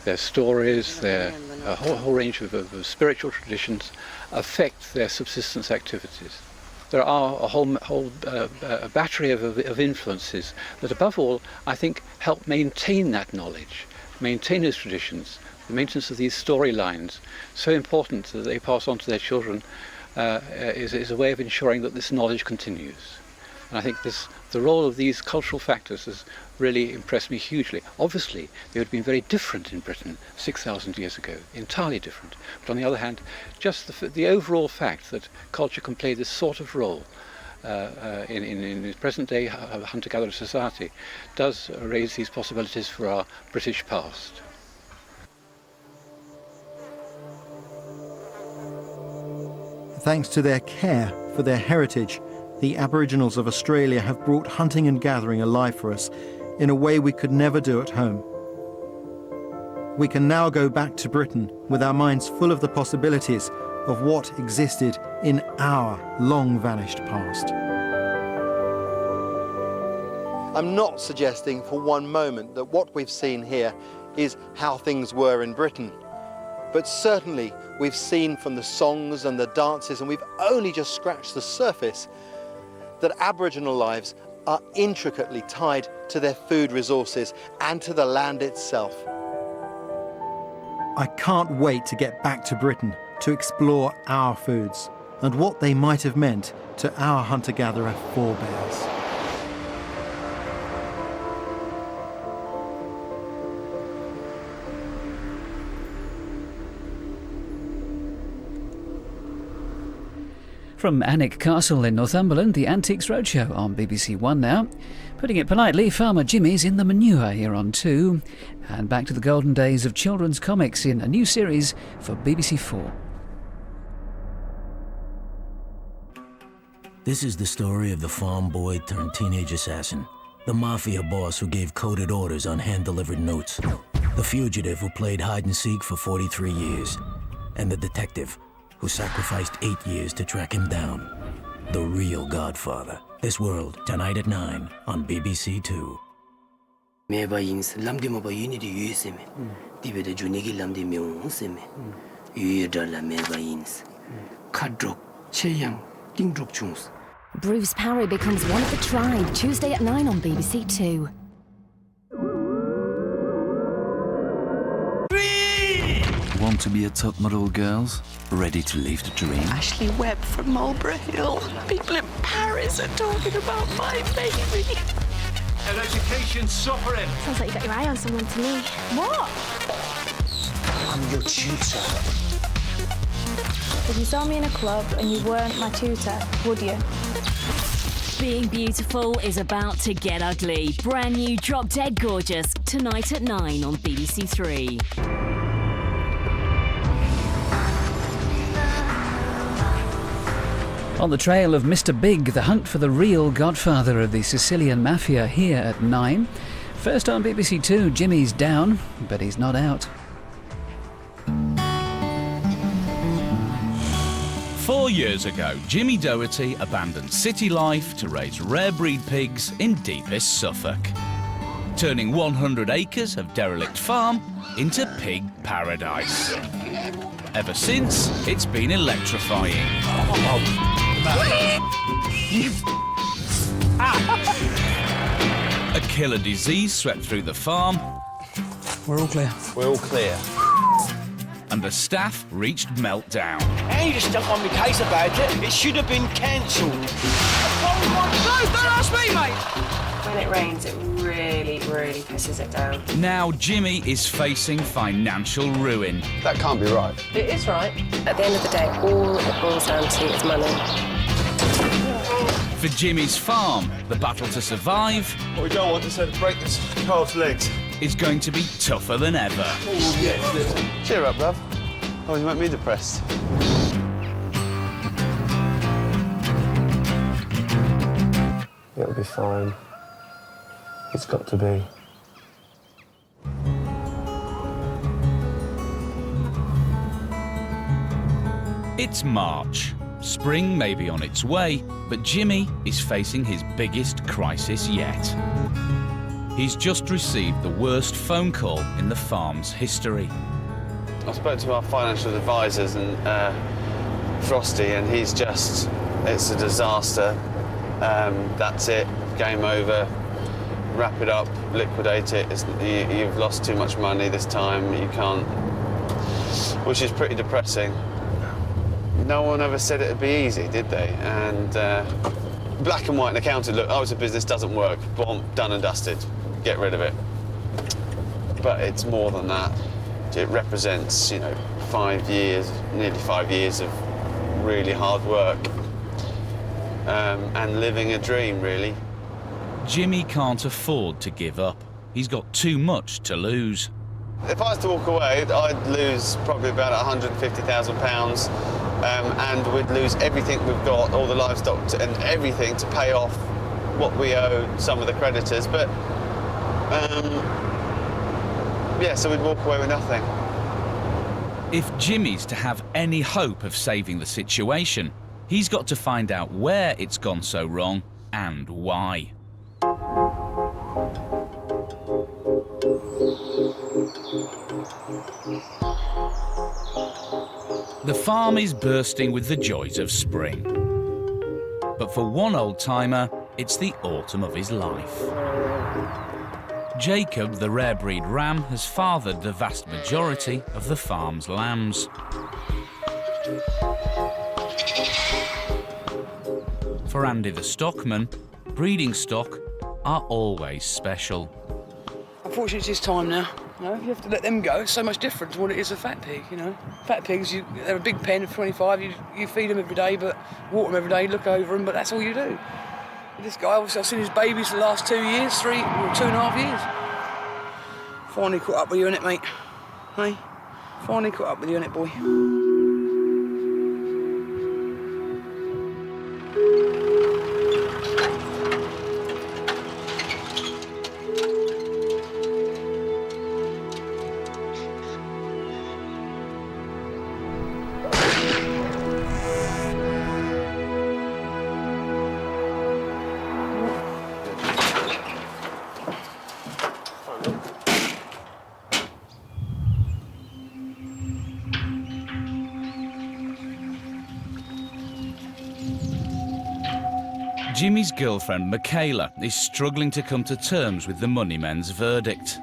their stories, their whole range of spiritual traditions affect their subsistence activities. There are a whole battery of influences that, above all, I think help maintain that knowledge, maintain those traditions. The maintenance of these storylines, so important that they pass on to their children, is a way of ensuring that this knowledge continues. And I think the role of these cultural factors has really impressed me hugely. Obviously, they would have been very different in Britain 6,000 years ago, entirely different. But on the other hand, just the overall fact that culture can play this sort of role in the present-day hunter-gatherer society does raise these possibilities for our British past. Thanks to their care for their heritage, the Aboriginals of Australia have brought hunting and gathering alive for us in a way we could never do at home. We can now go back to Britain with our minds full of the possibilities of what existed in our long-vanished past. I'm not suggesting for one moment that what we've seen here is how things were in Britain. But certainly we've seen from the songs and the dances, and we've only just scratched the surface, that Aboriginal lives are intricately tied to their food resources and to the land itself. I can't wait to get back to Britain to explore our foods and what they might have meant to our hunter-gatherer forebears. From Alnwick Castle in Northumberland, the Antiques Roadshow on BBC One now. Putting it politely, Farmer Jimmy's in the manure here on 2. And back to the golden days of children's comics in a new series for BBC 4. This is the story of the farm boy turned teenage assassin, the mafia boss who gave coded orders on hand-delivered notes, the fugitive who played hide-and-seek for 43 years, and the detective who sacrificed 8 years to track him down. The real Godfather. This World, tonight at 9 on BBC 2. 매바인스 람디모바 유니디 유에세메 디베데 주니기 람디 명세메 유에달라 매바인스 카드록 체양 띵드록 중스. Bruce Parry becomes one of the tribe, Tuesday at 9 on BBC 2. Want to be a top model, girls? Ready to live the dream? Ashley Webb from Marlborough Hill. People in Paris are talking about my baby. An education suffering. Sounds like you got your eye on someone to me. What? I'm your tutor. If you saw me in a club and you weren't my tutor, would you? Being beautiful is about to get ugly. Brand new Drop Dead Gorgeous, tonight at 9 on BBC 3. On the trail of Mr. Big, the hunt for the real godfather of the Sicilian mafia here at 9. First on BBC 2, Jimmy's down, but he's not out. 4 years ago, Jimmy Doherty abandoned city life to raise rare breed pigs in deepest Suffolk, turning 100 acres of derelict farm into pig paradise. Ever since, it's been electrifying. A killer disease swept through the farm. We're all clear. We're all clear. And the staff reached meltdown. And you just stuck on my case about it. It should have been cancelled. No, don't ask me, mate! When it rains, it really, really pisses it down. Now Jimmy is facing financial ruin. That can't be right. It is right. At the end of the day, all it boils down to is money. For Jimmy's farm, the battle to survive What we don't want is to break this calf's legs. is going to be tougher than ever. Oh, yes. Cheer up, love. Oh, you make me depressed. It'll be fine. It's got to be. It's March. Spring may be on its way, but Jimmy is facing his biggest crisis yet. He's just received the worst phone call in the farm's history. I spoke to our financial advisors and Frosty, and he's just, it's a disaster. That's it, game over. Wrap it up, liquidate it. You've lost too much money this time. You can't, which is pretty depressing. No one ever said it'd be easy, did they? And black and white and accounted, look, oh, it's a business, doesn't work. Boom, done and dusted. Get rid of it. But it's more than that. It represents, you know, 5 years, nearly 5 years of really hard work and living a dream, really. Jimmy can't afford to give up. He's got too much to lose. If I was to walk away, I'd lose probably about £150,000, and we'd lose everything we've got, all the livestock and everything to pay off what we owe some of the creditors. But yeah, so we'd walk away with nothing. If Jimmy's to have any hope of saving the situation, he's got to find out where it's gone so wrong and why. The farm is bursting with the joys of spring. But for one old-timer, it's the autumn of his life. Jacob, the rare breed ram, has fathered the vast majority of the farm's lambs. For Andy the stockman, breeding stock are always special. Unfortunately, it's his time now. You know, you have to let them go. It's so much different to what it is a fat pig, you know. Fat pigs, they're a big pen of 25, you feed them every day, but water them every day, look over them, but that's all you do. This guy, obviously, I've seen his babies for the last 2 years, 2.5 years. Finally caught up with you, innit, mate? Hey? Finally caught up with you, innit, boy? Jimmy's girlfriend, Michaela, is struggling to come to terms with the moneymen's verdict.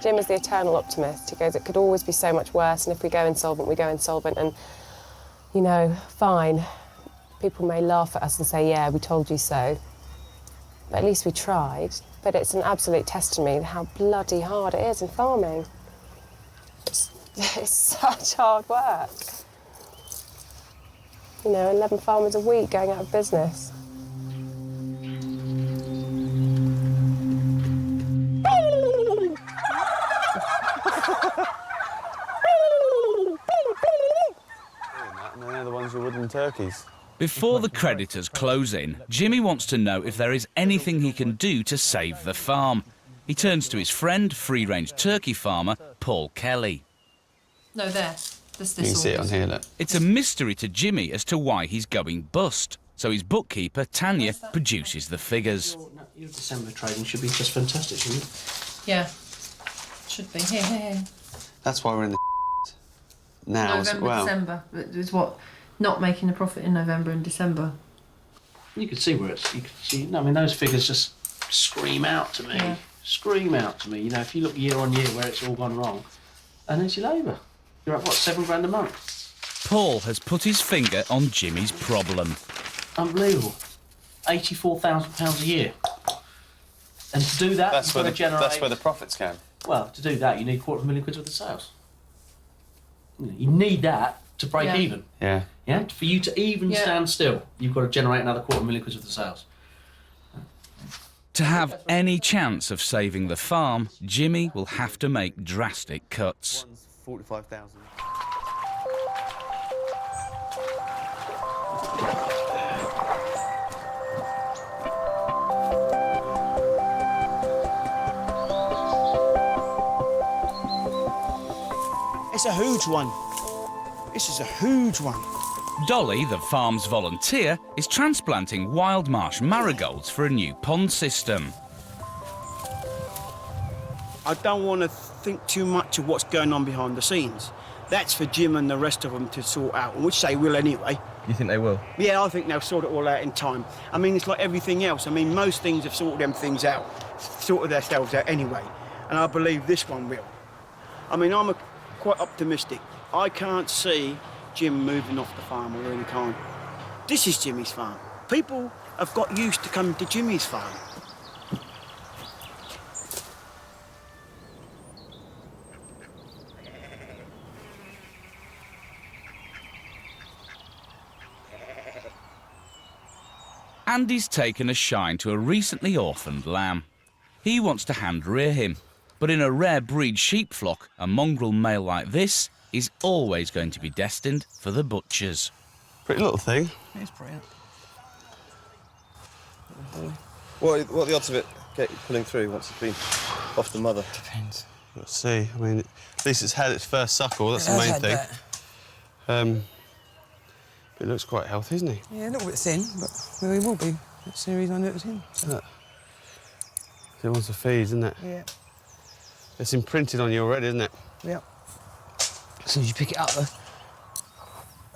Jim is the eternal optimist. He goes, it could always be so much worse, and if we go insolvent, we go insolvent, and, you know, fine. People may laugh at us and say, yeah, we told you so. But at least we tried. But it's an absolute testimony to how bloody hard it is in farming. It's such hard work. You know, 11 farmers a week going out of business. And they're the ones with wooden turkeys. Before the creditors close in, Jimmy wants to know if there is anything he can do to save the farm. He turns to his friend, free-range turkey farmer, Paul Kelly. No, there. This You can see it on here, look. It's a mystery to Jimmy as to why he's going bust. So his bookkeeper, Tanya, produces the figures. Your December trading should be just fantastic, shouldn't it? Yeah. Should be. Here. That's why we're in the now as November, well. December. It was what? Not making a profit in November and December. You can see where it's. You can see. No, I mean those figures just scream out to me. Yeah. Scream out to me. You know, if you look year on year where it's all gone wrong, and there's your labour. You're at what, £7 a month? Paul has put his finger on Jimmy's problem. Unbelievable. £84,000 a year. And to do that, That's you've got to generate. That's where the profits came. Well, to do that, you need £250,000 worth of sales. You need that to break even. Yeah. Yeah. For you to even stand still, you've got to generate another £250,000 worth of sales. To have any chance of saving the farm, Jimmy will have to make drastic cuts. 45,000. It's a huge one. This is a huge one. Dolly, the farm's volunteer, is transplanting wild marsh marigolds for a new pond system. I don't want to think too much of what's going on behind the scenes. That's for Jim and the rest of them to sort out, which they will anyway. You think they will? Yeah, I think they'll sort it all out in time. I mean, it's like everything else. I mean, most things have sorted them things out, sorted themselves out anyway, and I believe this one will. I mean, I'm quite optimistic. I can't see Jim moving off the farm, I really can't. This is Jimmy's farm. People have got used to coming to Jimmy's farm. Andy's taken a shine to a recently orphaned lamb. He wants to hand rear him, but in a rare breed sheep flock, a mongrel male like this is always going to be destined for the butchers. Pretty little thing. It's pretty. What are the odds of it pulling through once it's been off the mother? Depends. Let's see. I mean, at least it's had its first suckle. That's the main thing. It looks quite healthy, isn't he? Yeah, a little bit thin, but well, he will be. That's the reason I knew it was him. It wants to feed, isn't it? Yeah. It's imprinted on you already, isn't it? Yeah. As soon as you pick it up, though.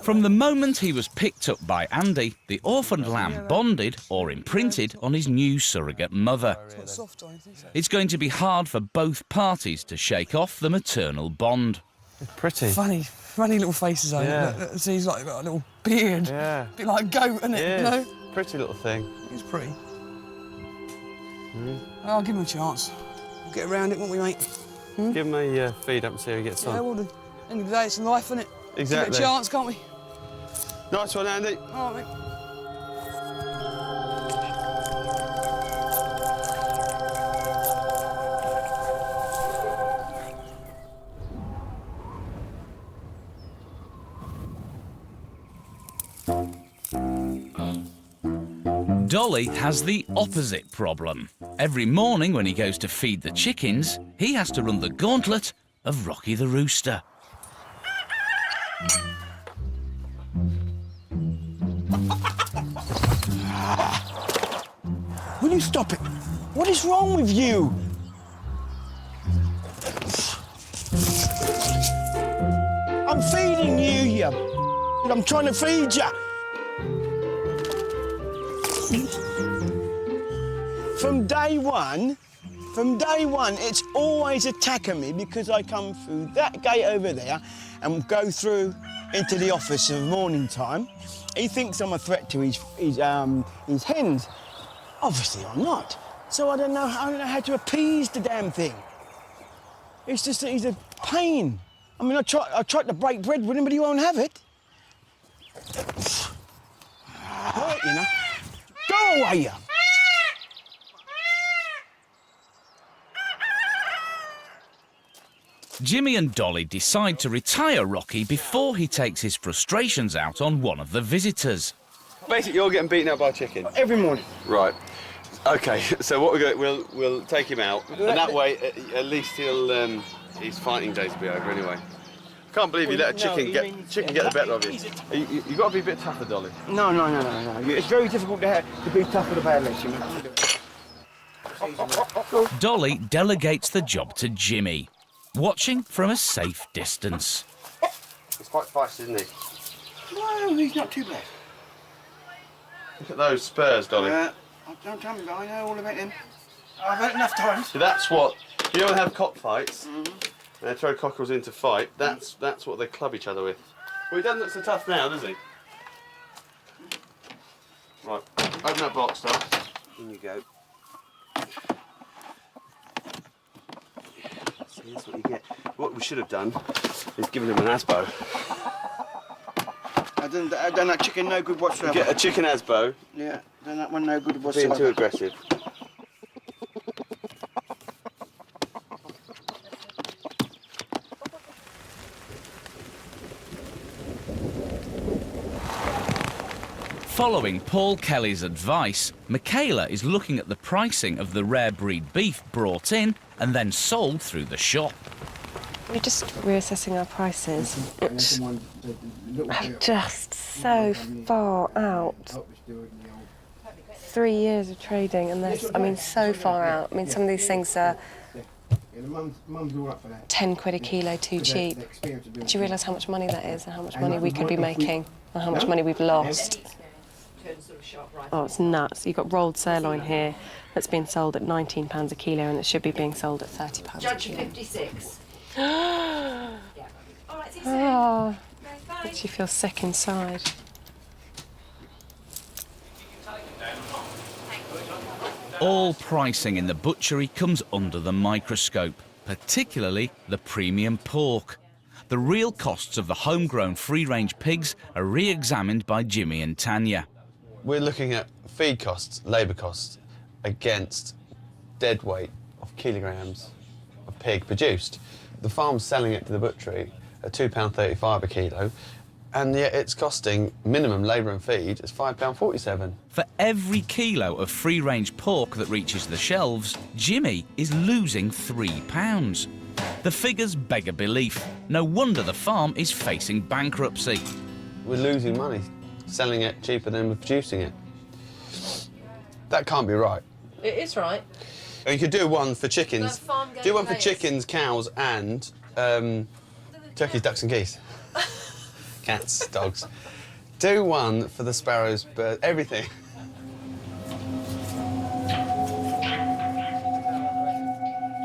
From the moment he was picked up by Andy, the orphaned lamb bonded or imprinted on his new surrogate mother. It's not soft or anything, so. It's going to be hard for both parties to shake off the maternal bond. It's pretty. Funny little faces, though. Yeah. See, he's like got a little beard. Yeah. A bit like a goat, isn't it? Yeah. You know? Pretty little thing. It's pretty. I'll give him a chance. We'll get around it, won't we, mate? Give him a feed up and see how he gets on. Yeah, we'll do. End of the day, it's life, isn't it? Exactly. Give it a chance, can't we? Nice one, Andy. All right, mate. Dolly has the opposite problem. Every morning when he goes to feed the chickens, he has to run the gauntlet of Rocky the Rooster. Will you stop it? What is wrong with you? I'm feeding you, I'm trying to feed you. From day one, it's always attacking me because I come through that gate over there and go through into the office in the morning time. He thinks I'm a threat to his hens. Obviously, I'm not. So I don't know how to appease the damn thing. It's just that he's a pain. I mean, I tried to break bread with him, but he won't have it. Hurt, you know. Go away, you. Jimmy and Dolly decide to retire Rocky before he takes his frustrations out on one of the visitors. Basically, you're getting beaten up by a chicken. Every morning. Right. Okay. So what we'll take him out, and that way, at least his fighting days will be over anyway. I can't believe you let a chicken get the better of you. You got to be a bit tougher, Dolly. No. It's very difficult to be tough with a bad leg, you know. Dolly delegates the job to Jimmy, watching from a safe distance. He's quite fast, isn't he? No, he's not too bad. Look at those spurs, Dolly. Don't tell me, but I know all about him. I've had enough times. So that's what you don't have cockfights. And they throw cockerels in to fight. That's what they club each other with. Well, he doesn't look so tough now, does he? Right, open that box, Dolly. In you go. See, that's what you get. What we should have done is given him an asbo. I done that chicken no good whatsoever. Get a chicken asbo. Yeah, done that one no good whatsoever. Being too aggressive. Following Paul Kelly's advice, Michaela is looking at the pricing of the rare breed beef brought in and then sold through the shop. We're just reassessing our prices, which are just so far out. 3 years of trading, and this, I mean, so far out. I mean, some of these things are Mum's all up for that. 10 quid a kilo too cheap. Do you realise how much money that is and how much money we could be making and how much money we've lost? Oh, it's nuts. You've got rolled sirloin here that's being sold at £19 a kilo and it should be being sold at £30 a kilo. Judge 56. Oh, makes you feel sick inside. All pricing in the butchery comes under the microscope, particularly the premium pork. The real costs of the homegrown free-range pigs are re-examined by Jimmy and Tanya. We're looking at feed costs, labour costs, against dead weight of kilograms of pig produced. The farm's selling it to the butchery at £2.35 a kilo, and yet it's costing minimum labour and feed is £5.47. For every kilo of free-range pork that reaches the shelves, Jimmy is losing £3. The figures beg a belief. No wonder the farm is facing bankruptcy. We're losing money selling it cheaper than we're producing it. That can't be right. It is right. You could do one for chickens. Do one for chickens, cows, and turkeys, ducks, and geese. Cats, dogs. Do one for the sparrows, birds, everything.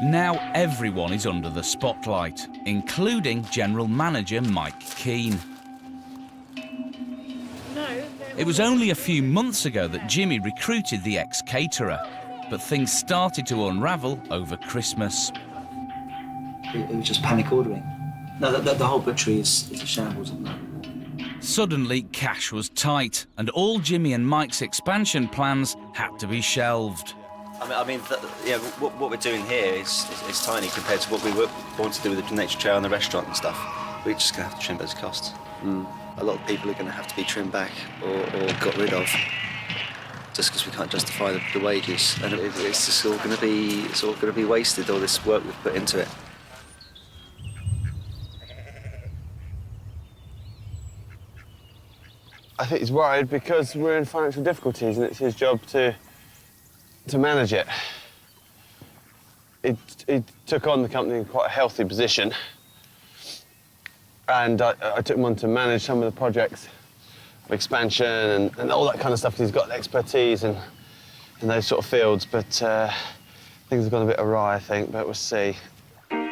Now everyone is under the spotlight, including General Manager Mike Keane. It was only a few months ago that Jimmy recruited the ex-caterer, but things started to unravel over Christmas. It was just panic ordering. No, the whole butchery is a shambles at the moment. Suddenly, cash was tight, and all Jimmy and Mike's expansion plans had to be shelved. What we're doing here is tiny compared to what we want to do with the nature trail and the restaurant and stuff. We're just going to have to trim those costs. A lot of people are going to have to be trimmed back or got rid of, just because we can't justify the wages, and it's just all going to be wasted. All this work we've put into it. I think he's worried because we're in financial difficulties and it's his job to manage it. He took on the company in quite a healthy position, and I took him on to manage some of the projects of expansion and all that kind of stuff. He's got expertise in those sort of fields, but things have gone a bit awry, I think, but we'll see. I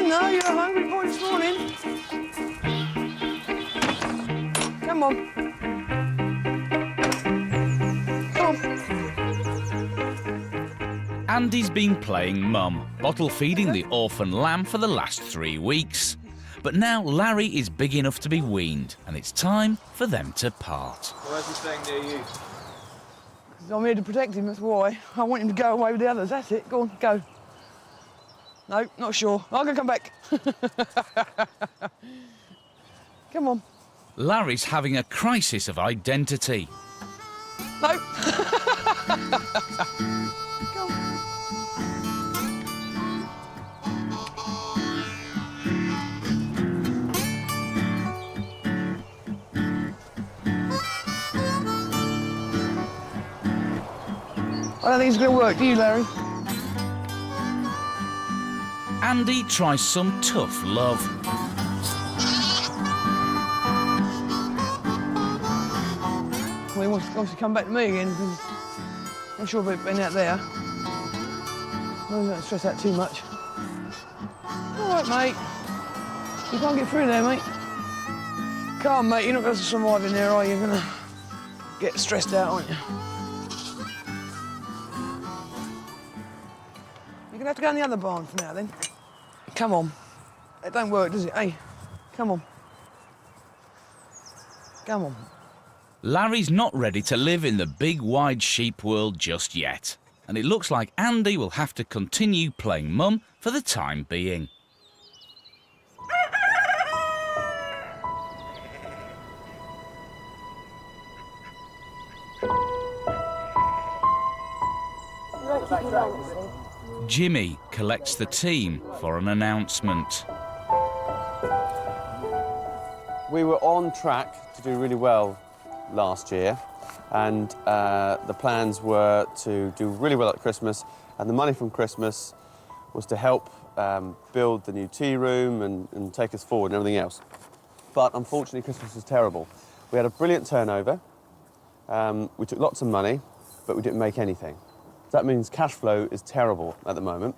know you're a hungry boy this morning. Come on. Andy's been playing mum, bottle feeding the orphan lamb for the last 3 weeks. But now Larry is big enough to be weaned, and it's time for them to part. Why is he staying near you? Because I'm here to protect him, that's why. I want him to go away with the others, that's it. Go on, go. No, not sure. I'm going to come back. Come on. Larry's having a crisis of identity. No. I don't think it's going to work, do you, Larry? Andy tries some tough love. Well, he wants to come back to me again, because I'm not sure if he'd been out there. No, don't stress out too much. All right, mate. You can't get through there, mate. Come on, mate, you're not going to survive in there, are you? You're going to get stressed out, aren't you? You're going to have to go in the other barn for now, then. Come on. It don't work, does it? Hey, come on. Come on. Larry's not ready to live in the big, wide sheep world just yet. And it looks like Andy will have to continue playing mum for the time being. Jimmy collects the team for an announcement. We were on track to do really well last year, And the plans were to do really well at Christmas, and the money from Christmas was to help build the new tea room and take us forward and everything else. But unfortunately, Christmas was terrible. We had a brilliant turnover, we took lots of money, but we didn't make anything. That means cash flow is terrible at the moment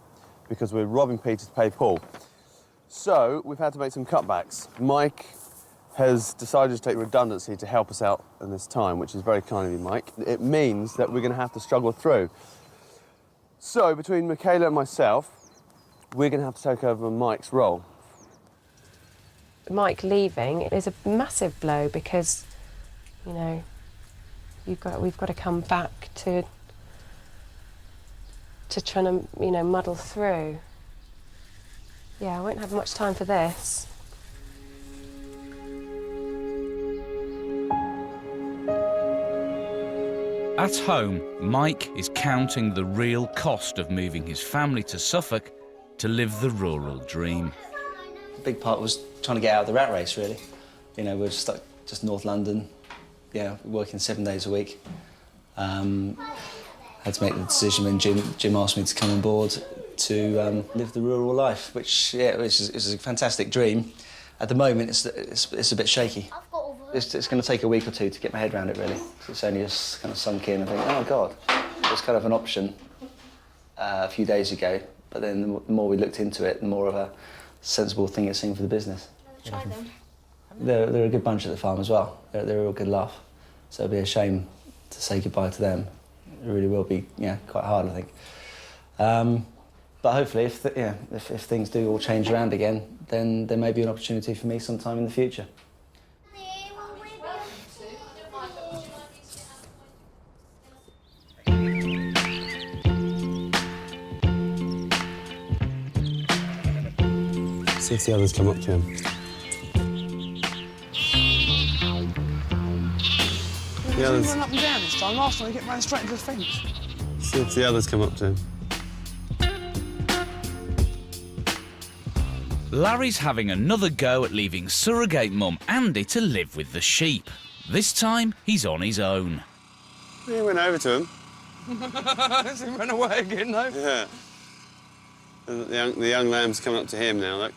because we're robbing Peter to pay Paul. So we've had to make some cutbacks. Mike has decided to take redundancy to help us out in this time, which is very kind of you, Mike. It means that we're going to have to struggle through. So between Michaela and myself, we're going to have to take over Mike's role. Mike leaving is a massive blow because, you know, we've got to come back to trying to, you know, muddle through. Yeah, I won't have much time for this. At home, Mike is counting the real cost of moving his family to Suffolk to live the rural dream. The big part was trying to get out of the rat race, really. You know, we're stuck just North London, yeah, working 7 days a week. Had to make the decision when Jim asked me to come on board to live the rural life, which, yeah, is a fantastic dream. At the moment, it's a bit shaky. It's going to take a week or two to get my head around it, really. It's only just kind of sunk in and think, oh, God. It was kind of an option a few days ago, but then the more we looked into it, the more of a sensible thing it seemed for the business. Try them. They're a good bunch at the farm as well. They're a real good laugh. So it'd be a shame to say goodbye to them. It really will be, yeah, quite hard, I think. But hopefully, if things do all change around again, then there may be an opportunity for me sometime in the future. See if the others come up to him. The others run up and down this time. Last time he kept running straight into the fence. See if the others come up to him. Larry's having another go at leaving surrogate mum Andy to live with the sheep. This time, he's on his own. He went over to him. Has he run away again, though? Yeah. The young lamb's coming up to him now, look.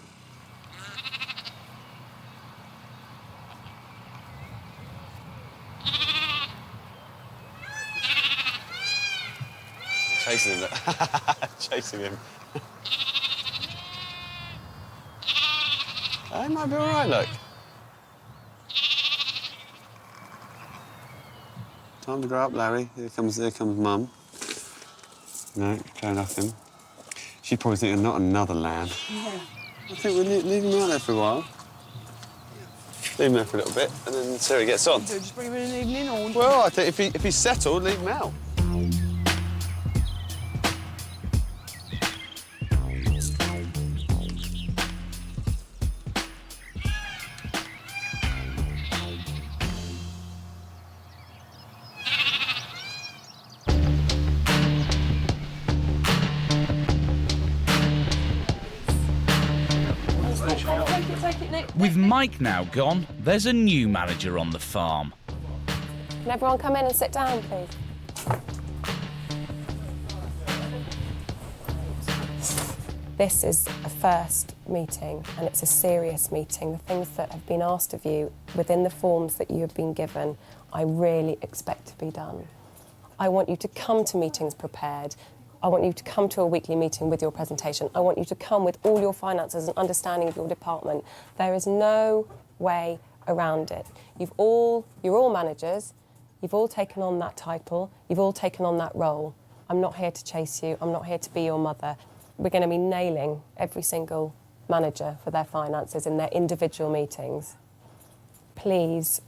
Chasing him, look. Chasing him. That might be all right, look. Time to grow up, Larry. Here comes Mum. No, can't off him. She's probably thinking, not another lamb. Yeah. I think we'll leave him out there for a while. Leave him there for a little bit, and then see how he gets on. So just bring him in an evening, or...? Well, I think if he's settled, leave him out. With Mike now gone, there's a new manager on the farm. Can everyone come in and sit down, please? This is a first meeting, and it's a serious meeting. The things that have been asked of you within the forms that you have been given, I really expect to be done. I want you to come to meetings prepared. I want you to come to a weekly meeting with your presentation. I want you to come with all your finances and understanding of your department. There is no way around it. You're all managers. You've all taken on that title. You've all taken on that role. I'm not here to chase you. I'm not here to be your mother. We're going to be nailing every single manager for their finances in their individual meetings. Please,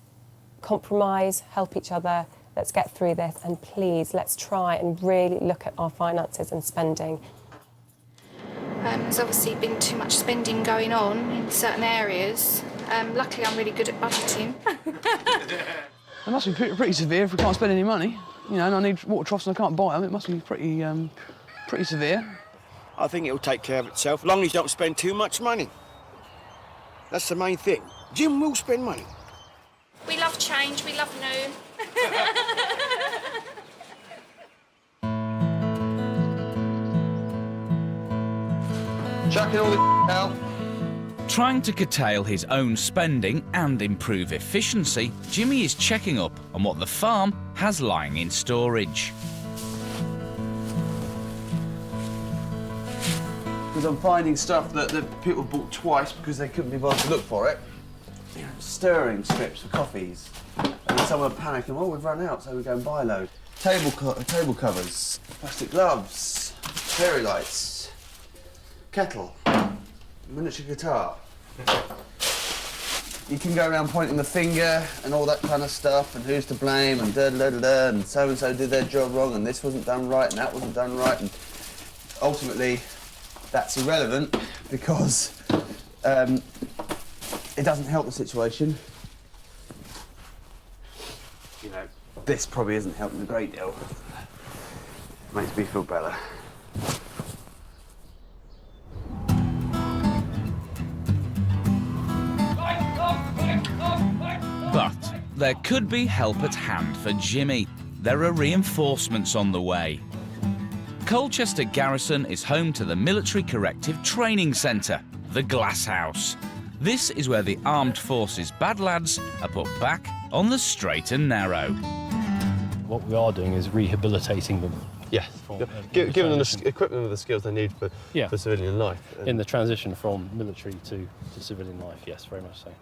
compromise, help each other. Let's get through this, and please, let's try and really look at our finances and spending. There's obviously been too much spending going on in certain areas. Luckily, I'm really good at budgeting. It must be pretty severe if we can't spend any money. You know, and I need water troughs and I can't buy them. It must be pretty severe. I think it'll take care of itself, as long as you don't spend too much money. That's the main thing. Jim will spend money. We love change, we love new. Chucking all this out. Trying to curtail his own spending and improve efficiency, Jimmy is checking up on what the farm has lying in storage. Because I'm finding stuff that people bought twice because they couldn't be bothered to look for it. You know, stirring strips for coffees. And then someone panicked and, oh, we've run out, so we go and buy a load. Table covers, plastic gloves, fairy lights, kettle, miniature guitar. You can go around pointing the finger and all that kind of stuff and who's to blame and da-da-da-da-da and so-and-so did their job wrong and this wasn't done right and that wasn't done right, and ultimately that's irrelevant because it doesn't help the situation. You know, this probably isn't helping a great deal. Makes me feel better. But there could be help at hand for Jimmy. There are reinforcements on the way. Colchester Garrison is home to the Military Corrective Training Centre, the Glass House. This is where the Armed Forces bad lads are put back on the straight and narrow. What we are doing is rehabilitating them. Yeah, giving them the equipment with the skills they need for civilian life. In the transition from military to civilian life, yes, very much so.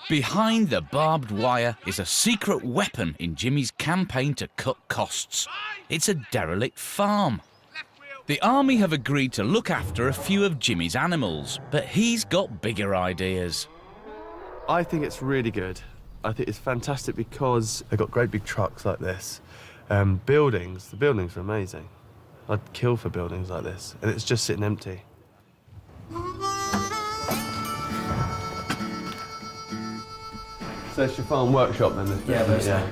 Behind the barbed wire is a secret weapon in Jimmy's campaign to cut costs. It's a derelict farm. The army have agreed to look after a few of Jimmy's animals, but he's got bigger ideas. I think it's really good. I think it's fantastic because they've got great big trucks like this. The buildings are amazing. I'd kill for buildings like this, and it's just sitting empty. So it's your farm workshop then? Yeah.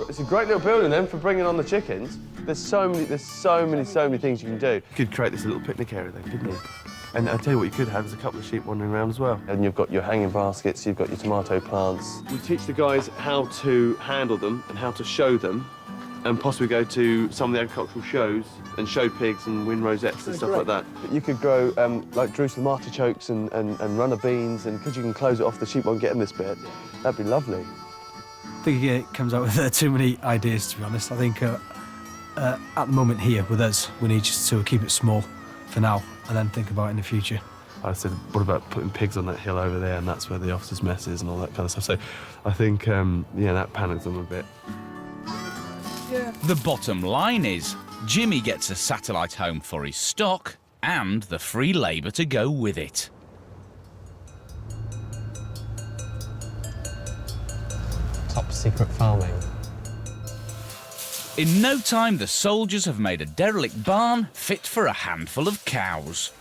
It's a great little building then for bringing on the chickens. There's so many things you can do. You could create this little picnic area then, couldn't you? And I'll tell you what you could have is a couple of sheep wandering around as well. And you've got your hanging baskets, you've got your tomato plants. We teach the guys how to handle them and how to show them, and possibly go to some of the agricultural shows and show pigs and win rosettes and stuff like that. But you could grow like Jerusalem artichokes and runner beans, and because you can close it off, the sheep won't get in this bit. That'd be lovely. I think it comes out with too many ideas, to be honest. I think at the moment here with us, we need just to keep it small for now and then think about it in the future. I said, what about putting pigs on that hill over there, and that's where the officers' mess is and all that kind of stuff. So I think, that panics them a bit. The bottom line is, Jimmy gets a satellite home for his stock and the free labour to go with it. Top secret farming. In no time, the soldiers have made a derelict barn fit for a handful of cows.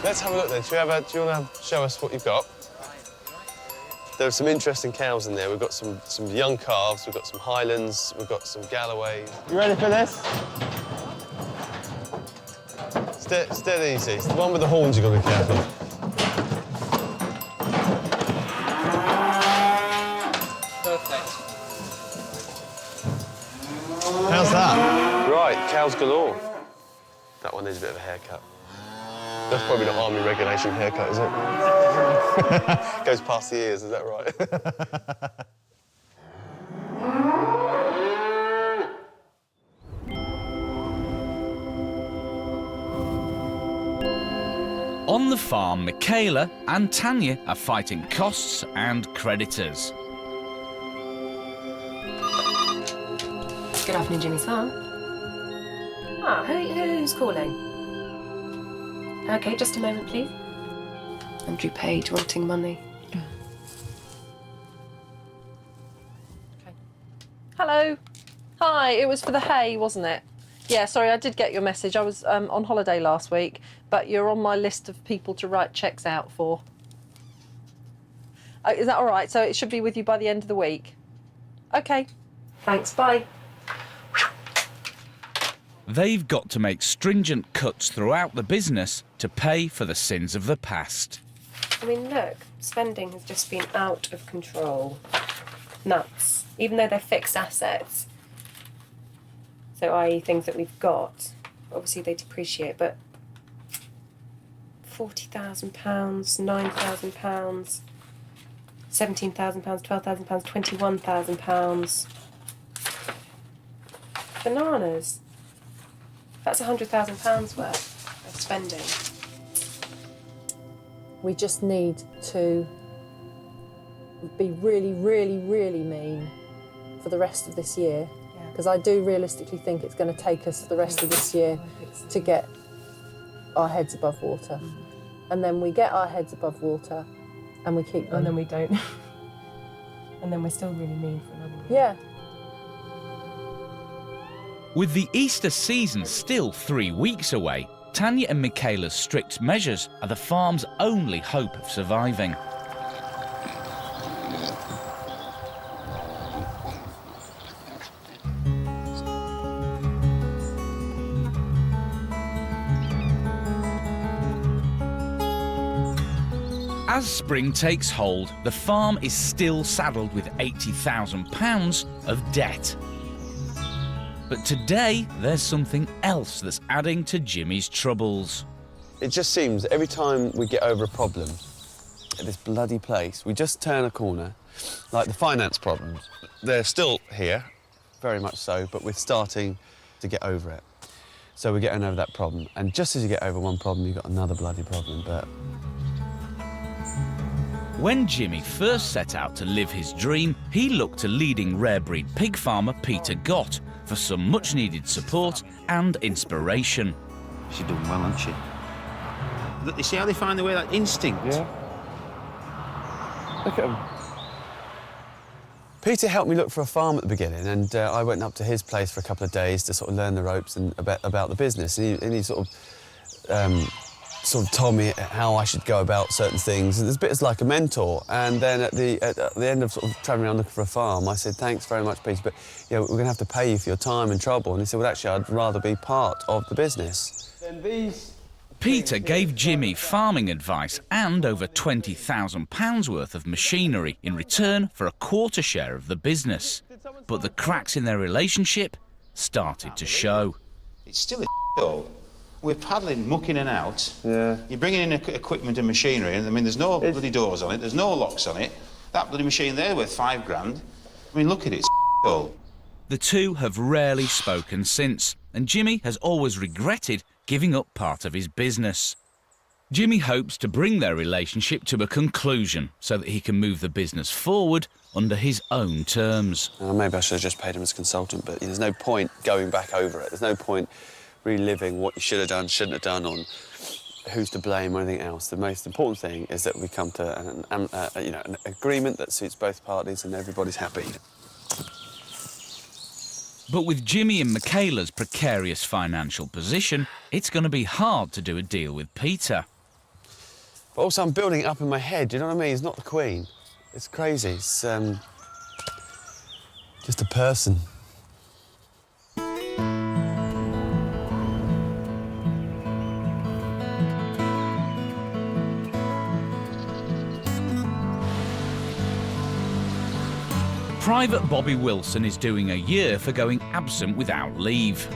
Let's have a look then. Do you want to show us what you've got? There are some interesting cows in there. We've got some young calves, we've got some Highlands, we've got some Galloways. You ready for this? Steady easy. It's the one with the horns you've got to be careful. Perfect. How's that? Right, cows galore. That one needs a bit of a haircut. That's probably not army regulation haircut, is it? Goes past the ears, is that right? On the farm, Michaela and Tanya are fighting costs and creditors. Good afternoon, Jimmy's farm. Ah, who's calling? OK, just a moment, please. Andrew Page wanting money. Okay. Hello. Hi, it was for the hay, wasn't it? Yeah, sorry, I did get your message. I was on holiday last week, but you're on my list of people to write cheques out for. Is that all right? So it should be with you by the end of the week? OK. Thanks, bye. They've got to make stringent cuts throughout the business to pay for the sins of the past. I mean, look, spending has just been out of control. Nuts. Even though they're fixed assets. So, i.e. things that we've got, obviously they depreciate, but £40,000, £9,000, £17,000, £12,000, £21,000. Bananas. That's £100,000 worth of spending. We just need to be really, really, really mean for the rest of this year. Because I do realistically think it's going to take us the rest of this year to get our heads above water. And then we get our heads above water and we keep them. And then we don't. And then we're still really mean for another year. Yeah. With the Easter season still 3 weeks away, Tanya and Michaela's strict measures are the farm's only hope of surviving. As spring takes hold, the farm is still saddled with £80,000 of debt. But today, there's something else that's adding to Jimmy's troubles. It just seems every time we get over a problem at this bloody place, we just turn a corner. Like the finance problems, they're still here, very much so, but we're starting to get over it. So we're getting over that problem. And just as you get over one problem, you've got another bloody problem, but... When Jimmy first set out to live his dream, he looked to leading rare breed pig farmer Peter Gott for some much-needed support and inspiration. She's done well, hasn't she? Look, you see how they find their way, that instinct? Yeah. Look at them. Peter helped me look for a farm at the beginning, and I went up to his place for a couple of days to sort of learn the ropes and about the business. And he sort of told me how I should go about certain things. There's a bit as like a mentor. And then at the end of sort of travelling around looking for a farm, I said, thanks very much, Peter, but we're going to have to pay you for your time and trouble. And he said, well, actually, I'd rather be part of the business. Then Peter gave Jimmy farming advice and over £20,000 worth of machinery in return for a quarter share of the business. But the cracks in their relationship started to show. It's still a hole. We're paddling, mucking in and out. Yeah. You're bringing in equipment and machinery, and I mean, there's no bloody doors on it, there's no locks on it. That bloody machine there worth £5,000. I mean, look at it, it's hole. The two have rarely spoken since, and Jimmy has always regretted giving up part of his business. Jimmy hopes to bring their relationship to a conclusion so that he can move the business forward under his own terms. Maybe I should have just paid him as a consultant, but there's no point going back over it. There's no point reliving what you should have done, shouldn't have done, on who's to blame or anything else. The most important thing is that we come to an agreement that suits both parties and everybody's happy. But with Jimmy and Michaela's precarious financial position, it's going to be hard to do a deal with Peter. But also, I'm building it up in my head, you know what I mean? He's not the Queen. It's crazy. It's just a person. Private Bobby Wilson is doing a year for going absent without leave.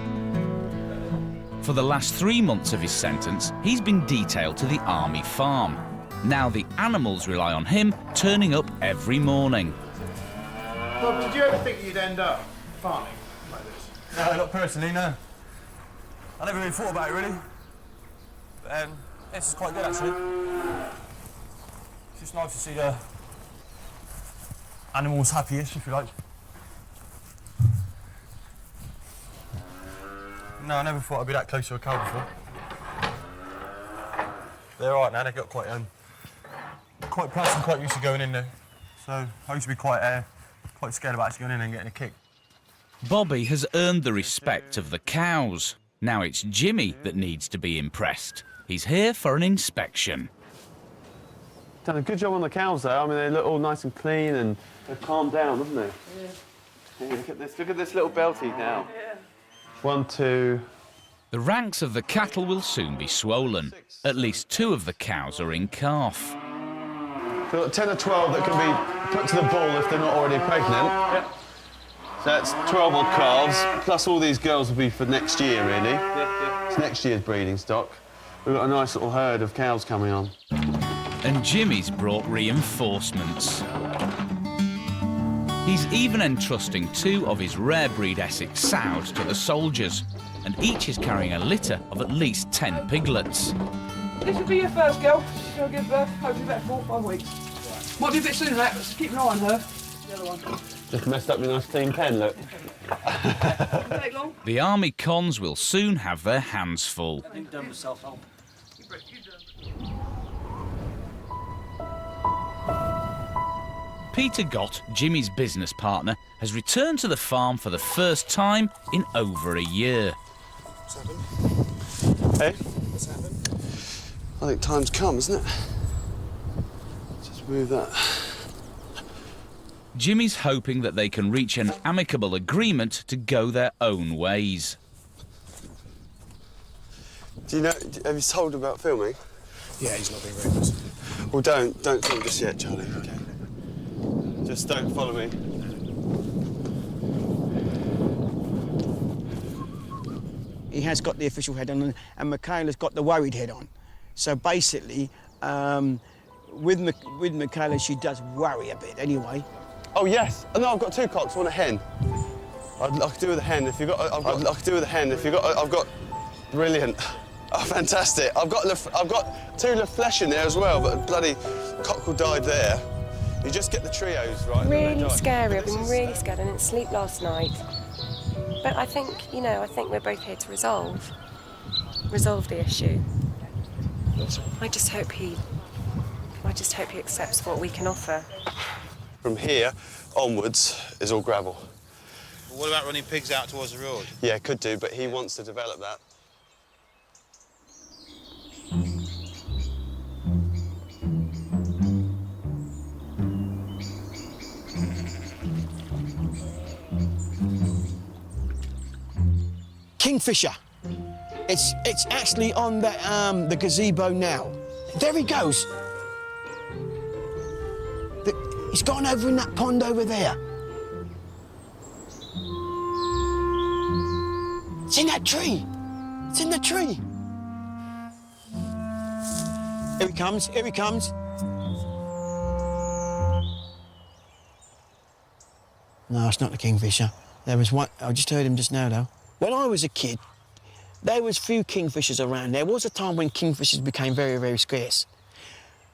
For the last 3 months of his sentence, he's been detailed to the army farm. Now the animals rely on him turning up every morning. Bob, did you ever think you'd end up farming like this? No, not personally, no. I never really thought about it, really. But this is quite good, actually. It's just nice to see the animals happiest, if you like. No, I never thought I'd be that close to a cow before. They're all right now, they got quite practiced and quite used to going in there. So I used to be quite scared about actually going in and getting a kick. Bobby has earned the respect of the cows. Now it's Jimmy that needs to be impressed. He's here for an inspection. Done a good job on the cows, though. I mean, they look all nice and clean and they've calmed down, haven't they? Yeah. Hey, look at this little belty now. Yeah. 1, 2... The ranks of the cattle will soon be swollen. At least 2 of the cows are in calf. We've got 10 or 12 that can be put to the bull if they're not already pregnant. Yep. So that's 12 odd calves, plus all these girls will be for next year, really. It's next year's breeding stock. We've got a nice little herd of cows coming on. And Jimmy's brought reinforcements. He's even entrusting 2 of his rare breed Essex sows to the soldiers, and each is carrying a litter of at least 10 piglets. This will be your first girl. She'll give birth hopefully about 4 or 5 weeks. Might be a bit sooner than that, but keep an eye on her. The other one. Just messed up your nice clean pen, look. Take long. The army cons will soon have their hands full. I think done with self-help. Peter Gott, Jimmy's business partner, has returned to the farm for the first time in over a year. What's happened? Hey? What's happened? I think time's come, isn't it? Just move that. Jimmy's hoping that they can reach an amicable agreement to go their own ways. Do you know, have you told about filming? Yeah, he's not being reckless. Well, don't film just yet, Charlie, OK? Just don't follow me. He has got the official head on, and Michaela's got the worried head on. So basically, with Michaela, she does worry a bit anyway. Oh yes. Oh, no, I've got 2 cocks. I want a hen. I could do with a hen if you got. I could do with a hen if you got. I've got. Brilliant. Oh, fantastic. I've got 2 Le Flèche in there as well, but a bloody cockerel died there. You just get the trios right. Really scary. I've been really scared. I didn't sleep last night. But I think, you know, I think we're both here to resolve the issue. I just hope he accepts what we can offer. From here onwards is all gravel. Well, what about running pigs out towards the road? Yeah, could do, but he wants to develop that. Kingfisher. It's actually on the gazebo now. There he goes. He's gone over in that pond over there. It's in that tree. It's in the tree. Here he comes, here he comes. No, it's not the kingfisher. There was one, I just heard him just now though. When I was a kid, there was few kingfishers around. There was a time when kingfishers became very, very scarce.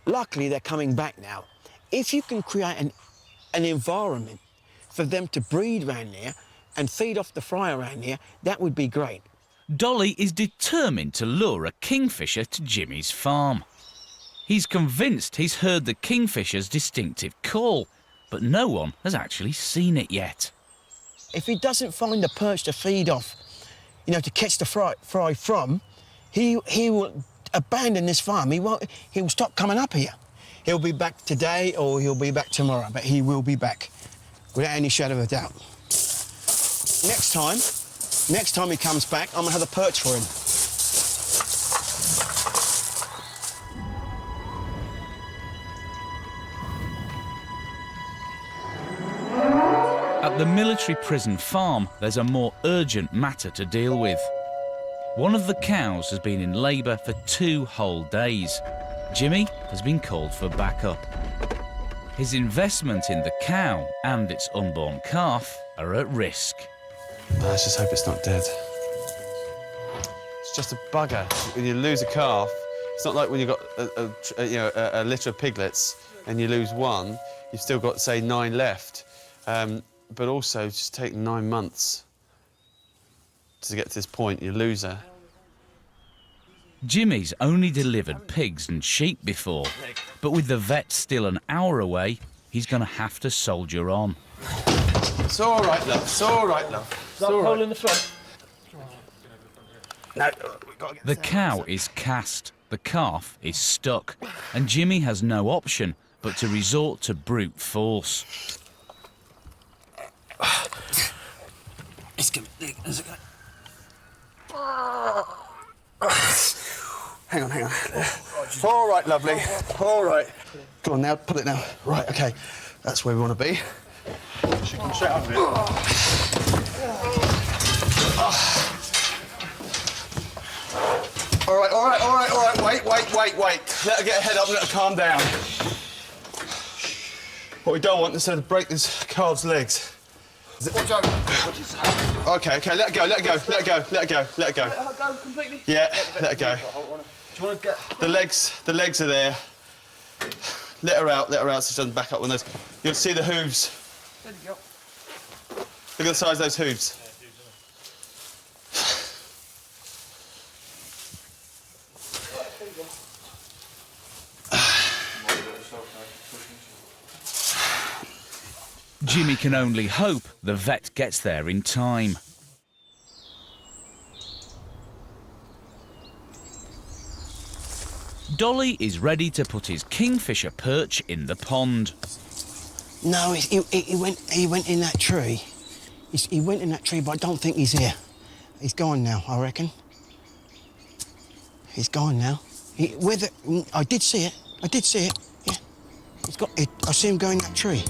Luckily, they're coming back now. If you can create an environment for them to breed around there and feed off the fry around there, that would be great. Dolly is determined to lure a kingfisher to Jimmy's farm. He's convinced he's heard the kingfisher's distinctive call, but no one has actually seen it yet. If he doesn't find a perch to feed off, you know, to catch the fry from, he will abandon this farm. He will stop coming up here. He'll be back today or he'll be back tomorrow, but he will be back, without any shadow of a doubt. Next time he comes back, I'm gonna have a perch for him. At the military prison farm, there's a more urgent matter to deal with. One of the cows has been in labour for 2 whole days. Jimmy has been called for backup. His investment in the cow and its unborn calf are at risk. Let's just hope it's not dead. It's just a bugger. When you lose a calf, it's not like when you've got a litter of piglets and you lose one, you've still got, say, 9 left. But also, just take 9 months to get to this point. You lose her. Jimmy's only delivered pigs and sheep before, but with the vet still an hour away, he's going to have to soldier on. It's all right, love. It's all right, love. It's all right. In the front. No, we've got to get The cow is cast, the calf is stuck, and Jimmy has no option but to resort to brute force. It's coming. How's it going? Hang on. All right, lovely. All right. Go on now, pull it now. Right, OK. That's where we want to be. She can straight up a bit. All right. Wait. Let her get her head up and let her calm down. What we don't want is her to break this calf's legs. Watch out. OK, let her go. Let her go completely? Yeah, let her go. Do you want to get... The legs are there. Let her out so she doesn't back up on those. You'll see the hooves. There you go. Look at the size of those hooves. Jimmy can only hope the vet gets there in time. Dolly is ready to put his kingfisher perch in the pond. No, he went in that tree. He went in that tree, but I don't think he's here. He's gone now, I reckon. He's gone now. I did see it. Yeah. I see him go in that tree.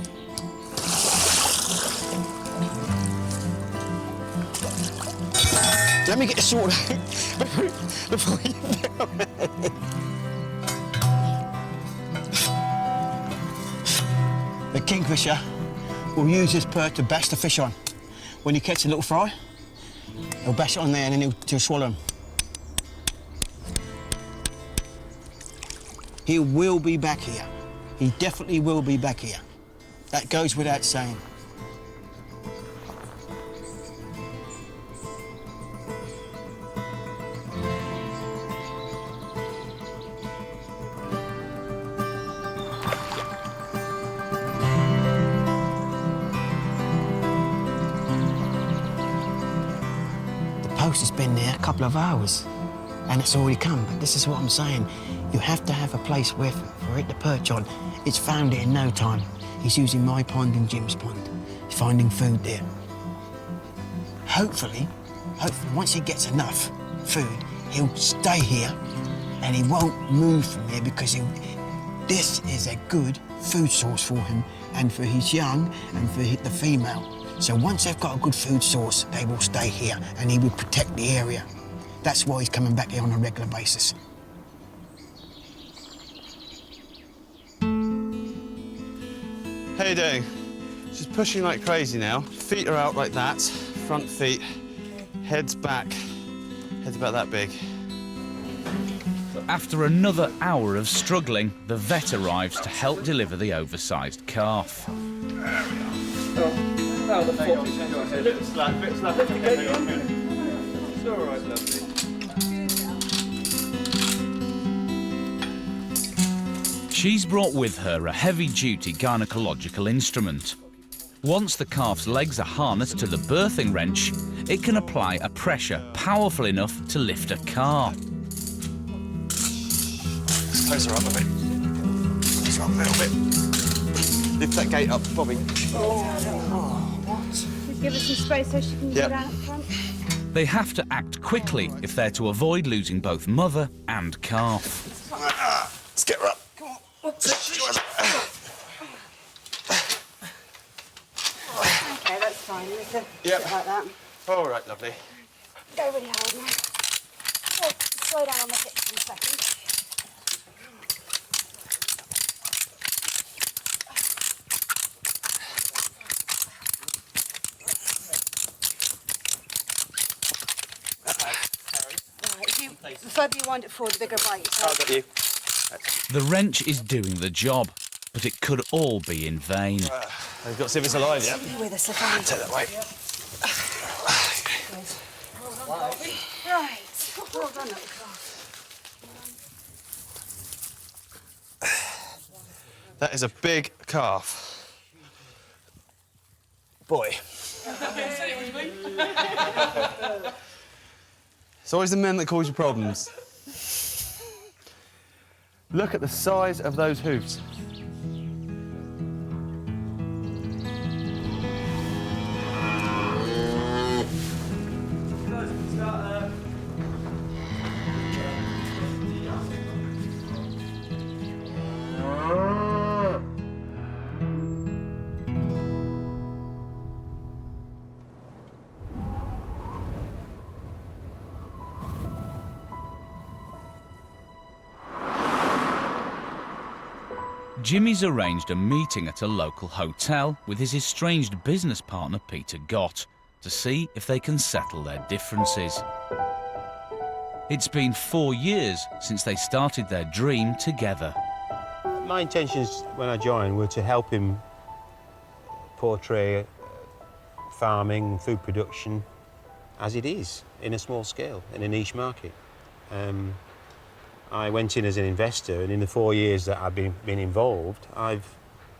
Let me get the sword before you The kingfisher will use his perch to bash the fish on. When you catch a little fry, he'll bash it on there and then he'll swallow him. He will be back here. He definitely will be back here. That goes without saying. Has been there a couple of hours and it's already come. This is what I'm saying. You have to have a place for it to perch on. It's found it in no time. He's using my pond and Jim's pond. He's finding food there. Hopefully, once he gets enough food, he'll stay here and he won't move from here because this is a good food source for him and for his young and for the female. So once they've got a good food source, they will stay here and he will protect the area. That's why he's coming back here on a regular basis. How you doing? She's pushing like crazy now. Feet are out like that, front feet, head's back. Head's about that big. After another hour of struggling, the vet arrives to help deliver the oversized calf. Oh, the foot. A bit slack. It's all right, lovely. She's brought with her a heavy-duty gynecological instrument. Once the calf's legs are harnessed to the birthing wrench, it can apply a pressure powerful enough to lift a car. Close her up a bit. Close her up a little bit. Lift that gate up, Bobby. Give her some space so she can get out front. They have to act quickly if they're to avoid losing both mother and calf. Let's get her up. Come on. Okay, that's fine. You can sit like that. All right, lovely. Go really hard now. Oh, slow down on the hips in a second. The further you wind it forward, the bigger bite. I'll get you. The wrench is doing the job, but it could all be in vain. I've got to see if it's alive yet. Be with us, okay? Take that way. Right. Well done, little calf. That is a big calf. Boy. It's always the men that cause you problems. Look at the size of those hooves. Jimmy's arranged a meeting at a local hotel with his estranged business partner Peter Gott to see if they can settle their differences. It's been 4 years since they started their dream together. My intentions when I joined were to help him portray farming, food production as it is, in a small scale, in a niche market. I went in as an investor, and in the 4 years that I've been involved, I've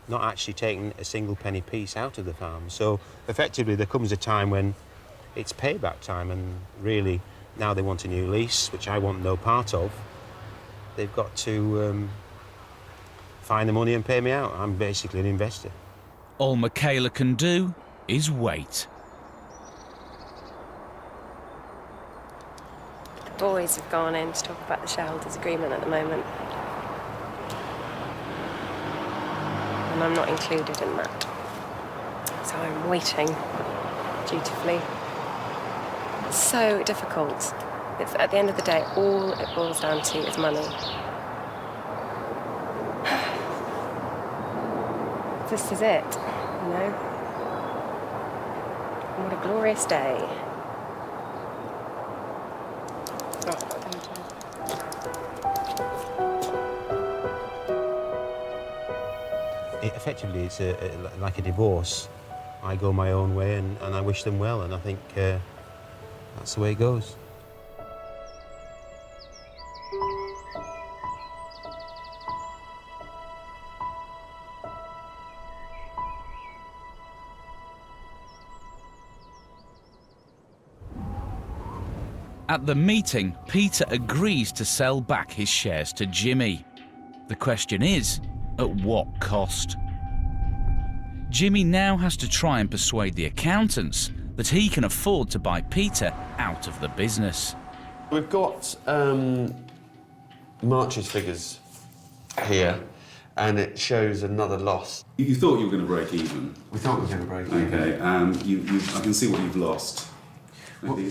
not actually taken a single penny piece out of the farm. So effectively there comes a time when it's payback time, and really now they want a new lease, which I want no part of. They've got to find the money and pay me out. I'm basically an investor. All Michaela can do is wait. The boys have gone in to talk about the shareholders' agreement at the moment. And I'm not included in that. So I'm waiting, dutifully. It's so difficult. It's, at the end of the day, all it boils down to is money. This is it, you know? And what a glorious day. Effectively, it's like a divorce. I go my own way, and I wish them well, and I think that's the way it goes. At the meeting, Peter agrees to sell back his shares to Jimmy. The question is, at what cost? Jimmy now has to try and persuade the accountants that he can afford to buy Peter out of the business. We've got March's figures here, and it shows another loss. You thought you were going to break even? We thought we were going to break even. Okay, I can see what you've lost. Okay,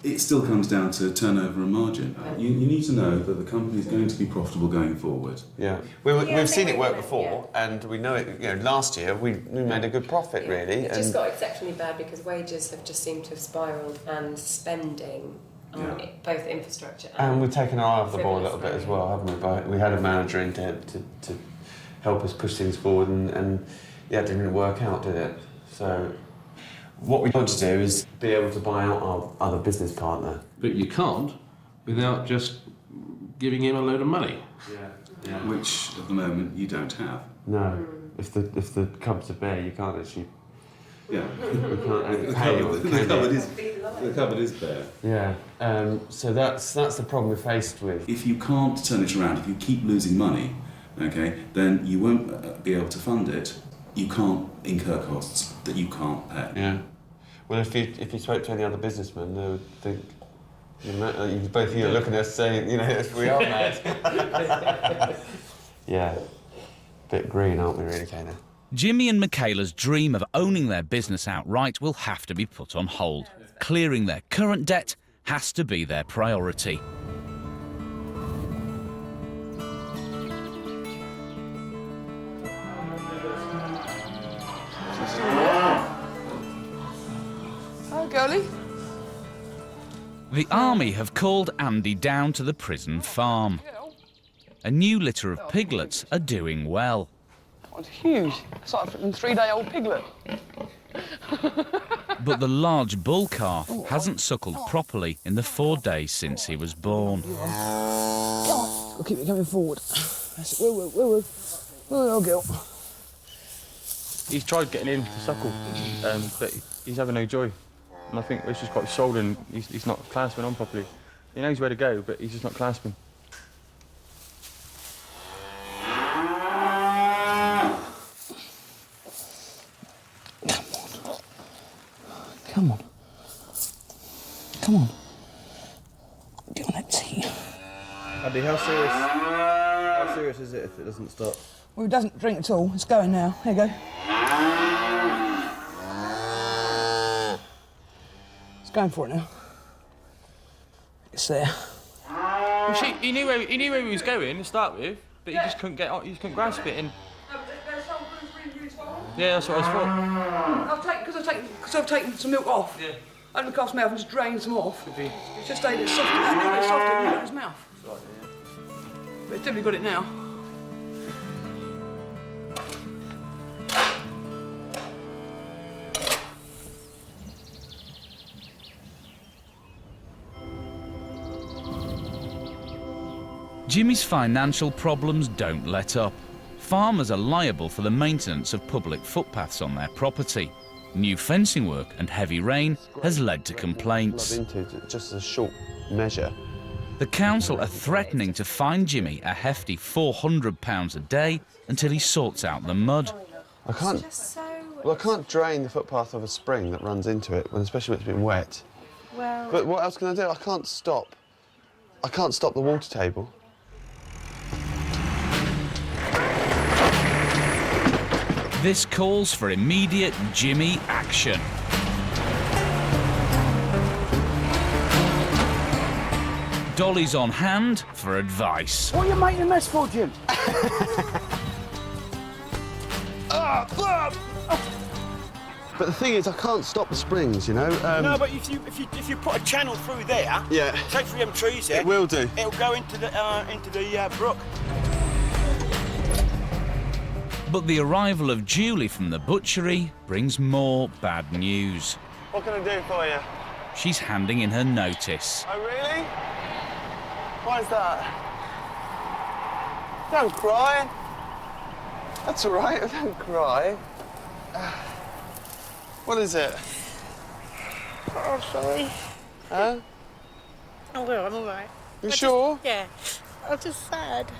it still comes down to turnover and margin. You need to know that the company is going to be profitable going forward. Yeah, we've seen it work before, and we know it. You know, last year we made a good profit, really. It just got exceptionally bad because wages have just seemed to have spiralled, and spending on both infrastructure and we've taken our eye off the ball a little bit as well, haven't we? But we had a manager in to help us push things forward, and yeah, it didn't work out, did it? So what we want to do is be able to buy out our other business partner. But you can't without just giving him a load of money. Yeah. Which, at the moment, you don't have. No. If the cupboard's are bare, you can't actually... Yeah. The cupboard is bare. Yeah. So that's the problem we're faced with. If you can't turn it around, if you keep losing money, okay, then you won't be able to fund it. You can't incur costs that you can't pay. Yeah. Well, if you spoke to any other businessmen, they would think, both of you are looking at us saying, you know, we are mad. Yeah. Bit green, aren't we, really, Kana? Jimmy and Michaela's dream of owning their business outright will have to be put on hold. Clearing their current debt has to be their priority. Hi, girlie. The army have called Andy down to the prison farm. A new litter of piglets are doing well. Oh, it's huge. It's like a 3-day-old piglet. But the large bull calf hasn't suckled properly in the 4 days since he was born. Come on. We'll keep it coming forward. That's it. Whoa, girl. He's tried getting in to suckle, but he's having no joy. And I think it's just quite sold and he's not clasping on properly. He knows where to go, but he's just not clasping. Come on. Come on. Get on that tee. Andy, how serious is it if it doesn't stop? Well, it doesn't drink at all. It's going now. There you go. It's going for it now. It's there. Well, he knew where he was going to start with. but he just couldn't get on. He just couldn't grasp it. And yeah, that's what I thought. Because I've taken some milk off. Yeah. Out of the calf's mouth and just drained some off. It's just stayed soft, a little bit softer in his mouth. But it's definitely got it now. Jimmy's financial problems don't let up. Farmers are liable for the maintenance of public footpaths on their property. New fencing work and heavy rain has led to complaints. Just as a short measure. The council are threatening to fine Jimmy a hefty £400 a day until he sorts out the mud. I can't. Well, I can't drain the footpath of a spring that runs into it, especially when it's been wet. Well. But what else can I do? I can't stop. I can't stop the water table. This calls for immediate Jimmy action. Dolly's on hand for advice. What are you making a mess for, Jim? But the thing is, I can't stop the springs, you know. No, but if you put a channel through there, yeah, take through them trees there, it will do. It'll go into the brook. But the arrival of Julie from the butchery brings more bad news. What can I do for you? She's handing in her notice. Oh, really? Why is that? Don't cry. That's all right, don't cry. What is it? Oh, sorry. Huh? Oh, well, I'm all right. You sure? Yeah. I'm just sad.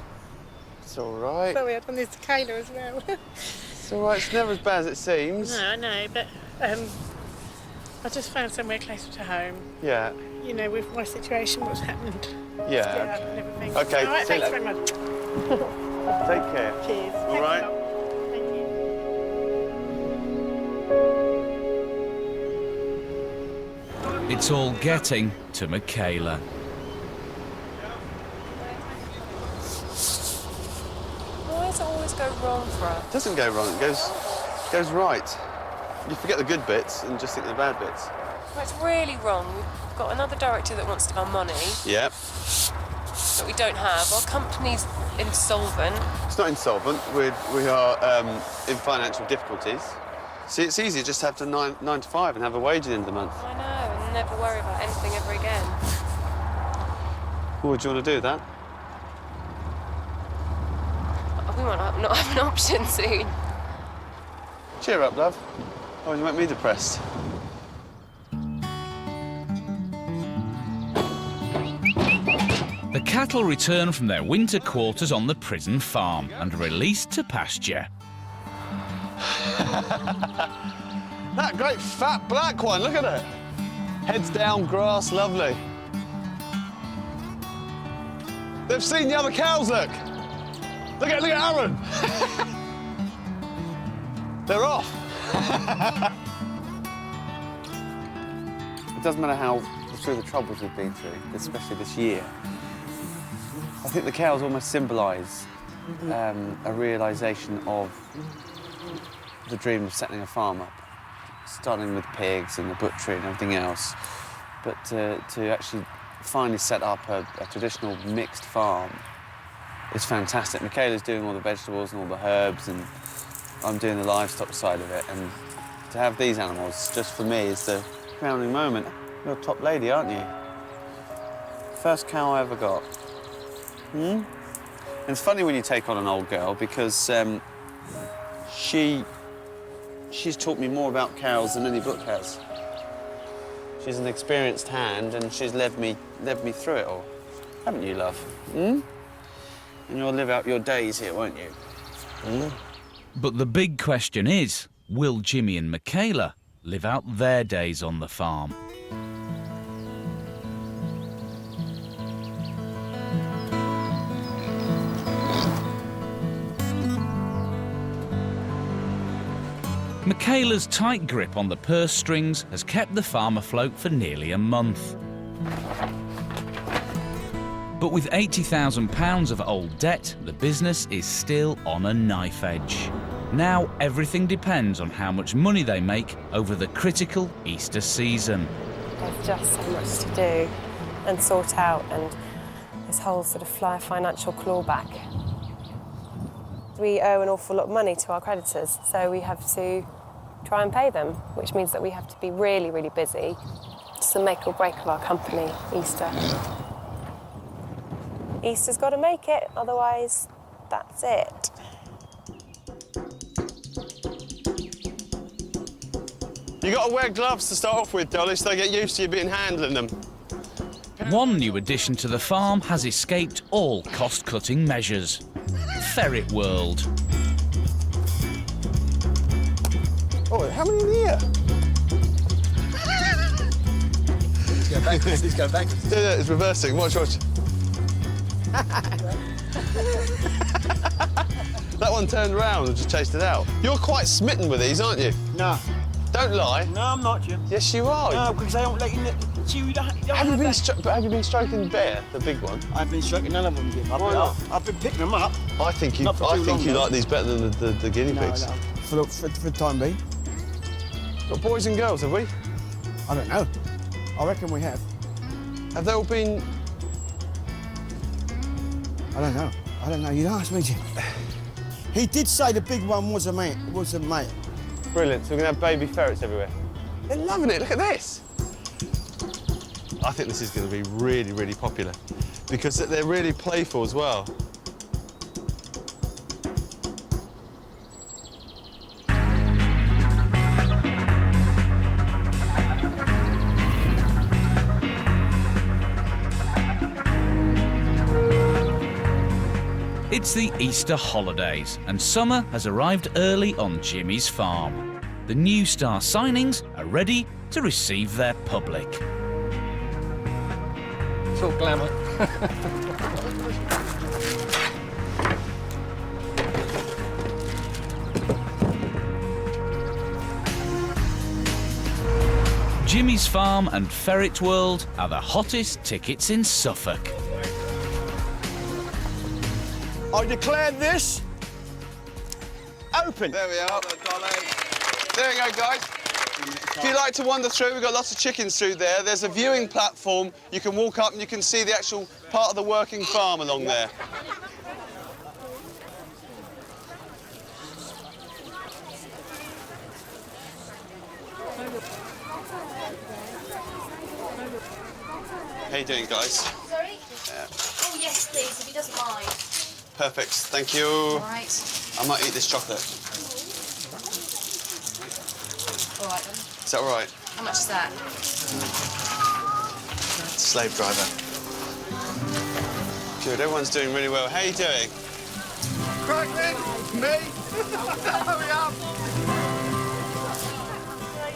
It's all right. Sorry, I've done this to Kayla as well. It's all right, it's never as bad as it seems. No, I know, but I just found somewhere closer to home. Yeah. You know, with my situation, what's happened. Yeah. And everything. Okay, All right, see you thanks very later. much. Take care. Cheers. All right. It's all getting to Michaela. Why does it always go wrong for us? It doesn't go wrong, it goes right. You forget the good bits and just think the bad bits. Well, it's really wrong. We've got another director that wants our money Yep. that we don't have. Our company's insolvent. It's not insolvent. We are in financial difficulties. See, it's easier just to have to 9 to 5 and have a wage at the end of the month. I know, and never worry about anything ever again. Well, do you want to do that? We might not have an option soon. Cheer up, love. Oh, you make me depressed. The cattle return from their winter quarters on the prison farm and are released to pasture. That great fat black one, look at it. Heads down, grass, lovely. They've seen the other cows, look. Look at Aaron. They're off. It doesn't matter how through the troubles we've been through, especially this year. I think the cows almost symbolise a realisation of the dream of setting a farm up, starting with pigs and the butchery and everything else, but to actually finally set up a traditional mixed farm is fantastic. Michaela's doing all the vegetables and all the herbs, and I'm doing the livestock side of it, and to have these animals, just for me, is the crowning moment. You're a top lady, aren't you? First cow I ever got. And it's funny when you take on an old girl, because she's taught me more about cows than any book has. She's an experienced hand, and she's led me through it all. Haven't you, love? And you'll live out your days here, won't you? But the big question is, will Jimmy and Michaela live out their days on the farm? Michaela's tight grip on the purse strings has kept the farm afloat for nearly a month. But with £80,000 of old debt, the business is still on a knife edge. Now everything depends on how much money they make over the critical Easter season. There's just so much to do and sort out, and this whole sort of financial clawback. We owe an awful lot of money to our creditors, so we have to try and pay them, which means that we have to be really, really busy. It's the make or break of our company, Easter. Easter's got to make it, otherwise that's it. You got to wear gloves to start off with, Dolly, so they get used to you being handling them. One new addition to the farm has escaped all cost-cutting measures. Ferret World. Oh, how many in here? Let's go backwards, let's go backwards. Yeah, it's reversing. Watch. That one turned round and just chased it out. You're quite smitten with these, aren't you? No. Don't lie. No, I'm not, Jim. Yes, you are. No, because they don't let you... Have you been stroking Bear, the big one? I've been stroking none of them, Jim. Why not? I've been picking them up. I think you like these better than the guinea pigs. No. For the time being. Got boys and girls, have we? I don't know. I reckon we have. Have they all been... I don't know. You'd ask me, Jim. He did say the big one was a mate. Brilliant. So we're going to have baby ferrets everywhere. They're loving it. Look at this. I think this is going to be really, really popular because they're really playful as well. It's the Easter holidays, and summer has arrived early on Jimmy's farm. The new star signings are ready to receive their public. It's all glamour. Jimmy's Farm and Ferret World are the hottest tickets in Suffolk. I declare this open. There we are. There you go, guys. If you like to wander through, we've got lots of chickens through there. There's a viewing platform. You can walk up and you can see the actual part of the working farm along there. How you doing, guys? Sorry? Oh, yes, please, if he doesn't mind. Perfect, thank you. All right. I might eat this chocolate. All right, then. Is that all right? How much is that? Slave driver. Good, everyone's doing really well. How are you doing? Franklin, me. Hurry up.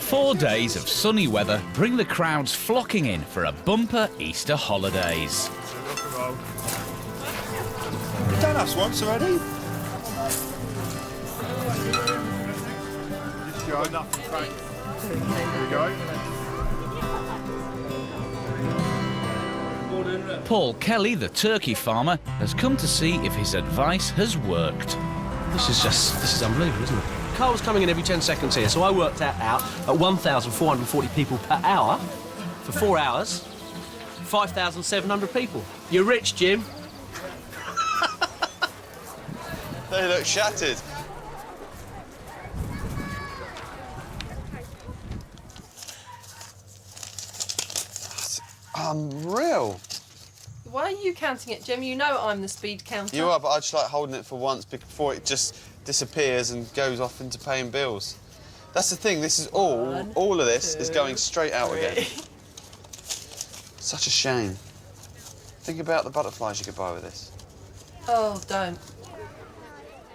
4 days of sunny weather bring the crowds flocking in for a bumper Easter holidays. You've done us once already. Just go, nothing, Frank. There we go. Paul Kelly, the turkey farmer, has come to see if his advice has worked. This is unbelievable, isn't it? Carl's coming in every 10 seconds here, so I worked that out at 1,440 people per hour for 4 hours. 5,700 people. You're rich, Jim. They look shattered. That's unreal. Why are you counting it, Jim? You know I'm the speed counter. You are, but I just like holding it for once before it just disappears and goes off into paying bills. That's the thing, this is all of this is going straight out again. Such a shame. Think about the butterflies you could buy with this. Oh, don't.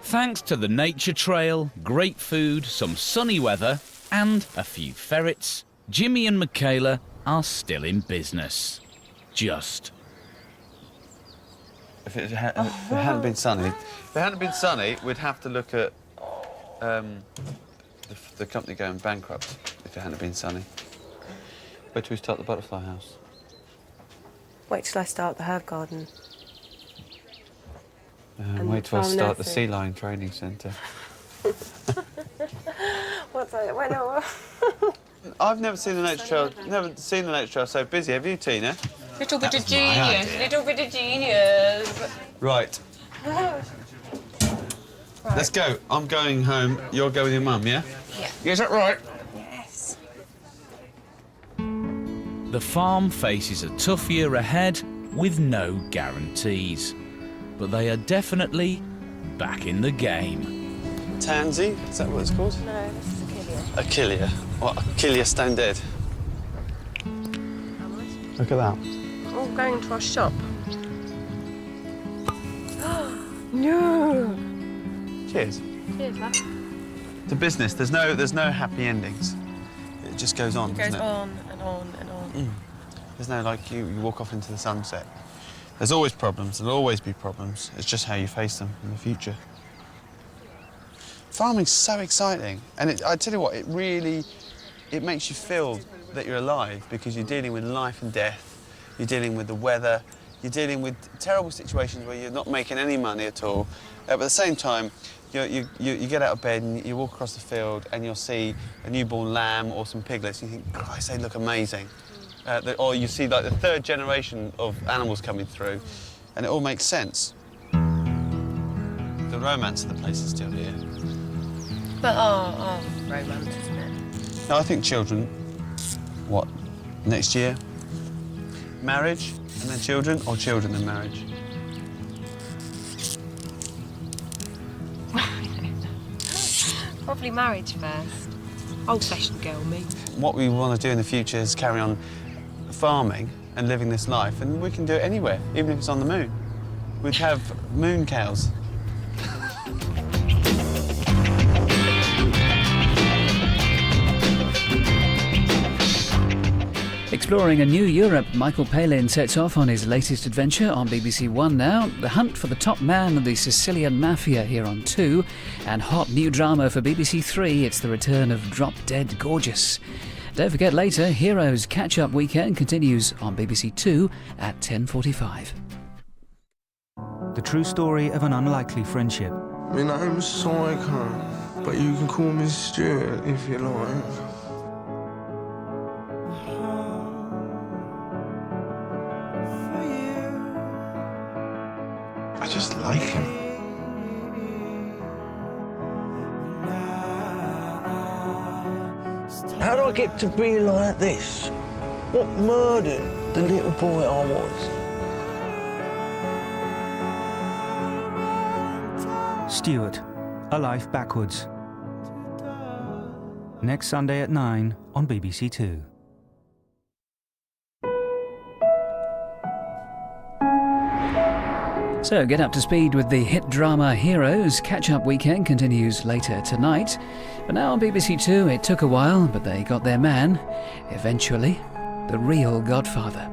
Thanks to the nature trail, great food, some sunny weather, and a few ferrets, Jimmy and Michaela are still in business. Just. If it hadn't been sunny, we'd have to look at the company going bankrupt. If it hadn't been sunny, where do we start the butterfly house? Wait till I start the herb garden. And Wait till I farm start the nursing. Sea Lion Training Centre. What's that? When I've never seen the nature trail. Never seen the nature trail so busy. Have you, Tina? Little bit of was my genius. idea. Little bit of genius. Right. Let's go. I'm going home. You'll go with your mum, yeah? Yeah. Is that right? Yes. The farm faces a tough year ahead with no guarantees. But they are definitely back in the game. Tansy? Is that what it's called? No, this is Achillea. Achillea. What? Achillea stand dead. Look at that. Oh, going into our shop. No. Cheers. Cheers, love. To business. There's no happy endings. It just goes on, It goes doesn't it? on and on and on. There's no like you walk off into the sunset. There's always problems. There'll always be problems. It's just how you face them in the future. Farming's so exciting, and I tell you what, it makes you feel that you're alive because you're dealing with life and death. You're dealing with the weather. You're dealing with terrible situations where you're not making any money at all. But at the same time, you get out of bed and you walk across the field and you'll see a newborn lamb or some piglets and you think, Christ, they look amazing. Or you see like the third generation of animals coming through, and it all makes sense. The romance of the place is still here. But romance, isn't it? No, I think children, what, next year? Marriage and then children, or children and marriage? Probably marriage first. Old-fashioned girl, me. What we want to do in the future is carry on farming and living this life, and we can do it anywhere, even if it's on the moon. We'd have moon cows. Exploring a new Europe, Michael Palin sets off on his latest adventure on BBC One now. The hunt for the top man of the Sicilian Mafia here on 2. And hot new drama for BBC 3, it's the return of Drop Dead Gorgeous. Don't forget later, Heroes Catch-Up Weekend continues on BBC 2 at 10:45. The true story of an unlikely friendship. My name's Psycho, but you can call me Stuart if you like. I just like him. How do I get to be like this? What murdered the little boy I was? Stuart, A Life Backwards. Next Sunday at 9 on BBC 2. So get up to speed with the hit drama Heroes. Catch-Up Weekend continues later tonight. But now on BBC 2, it took a while, but they got their man. Eventually, the real Godfather.